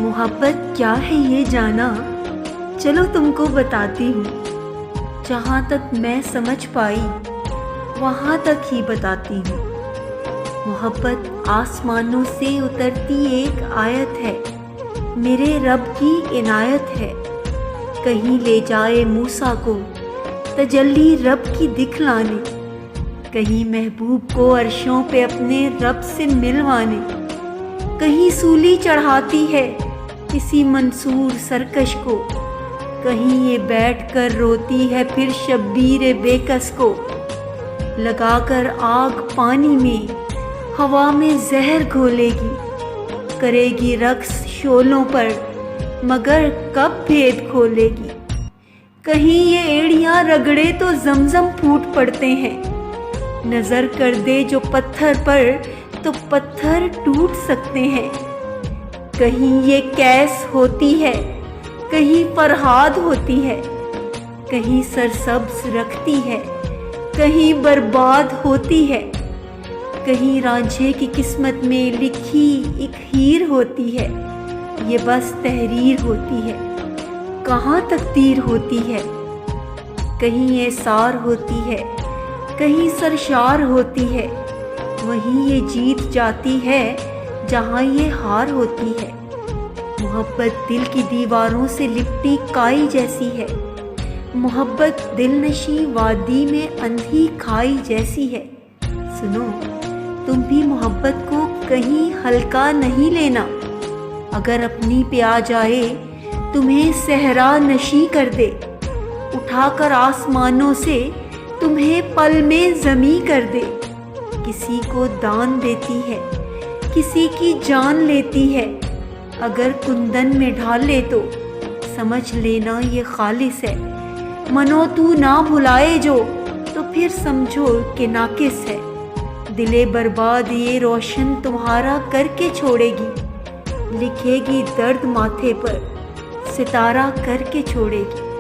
محبت کیا ہے یہ جانا، چلو تم کو بتاتی ہوں۔ جہاں تک میں سمجھ پائی وہاں تک ہی بتاتی ہوں۔ محبت آسمانوں سے اترتی ایک آیت ہے، میرے رب کی عنایت ہے۔ کہیں لے جائے موسیٰ کو تجلی رب کی دکھلانے، کہیں محبوب کو عرشوں پہ اپنے رب سے ملوانے، کہیں سولی چڑھاتی ہے کسی منصور سرکش کو، کہیں یہ بیٹھ کر روتی ہے پھر شبیر بے کس کو۔ لگا کر آگ پانی میں ہوا میں زہر گھولے گی، کرے گی رقص شعلوں پر مگر کب بھید کھولے گی۔ کہیں یہ ایڑیاں رگڑے تو زمزم پھوٹ پڑتے ہیں، نظر کر دے جو پتھر پر تو پتھر ٹوٹ سکتے ہیں۔ کہیں یہ کیس ہوتی ہے، کہیں فرہاد ہوتی ہے، کہیں سرسبز رکھتی ہے، کہیں برباد ہوتی ہے، کہیں رانجھے کی قسمت میں لکھی ایک ہیر ہوتی ہے، یہ بس تحریر ہوتی ہے، کہاں تقدیر ہوتی ہے۔ کہیں ایثار ہوتی ہے، کہیں سرشار ہوتی ہے، وہیں یہ جیت جاتی ہے جہاں یہ ہار ہوتی ہے۔ محبت دل کی دیواروں سے لپٹی کائی جیسی ہے، محبت دل نشیں وادی میں اندھی کھائی جیسی ہے۔ سنو، تم بھی محبت کو کہیں ہلکا نہیں لینا، اگر اپنی پہ آ جائے تمہیں صحرا نشیں کر دے، اٹھا کر آسمانوں سے تمہیں پل میں زمیں کر دے۔ کسی کو دان دیتی ہے، کسی کی جان لیتی ہے، اگر کندن میں ڈھالے تو سمجھ لینا یہ خالص ہے۔ منو تو نہ بھلائے جو تو پھر سمجھو کہ ناقص ہے۔ دل برباد یہ روشن تمہارا کر کے چھوڑے گی، لکھے گی درد ماتھے پر ستارہ کر کے چھوڑے گی۔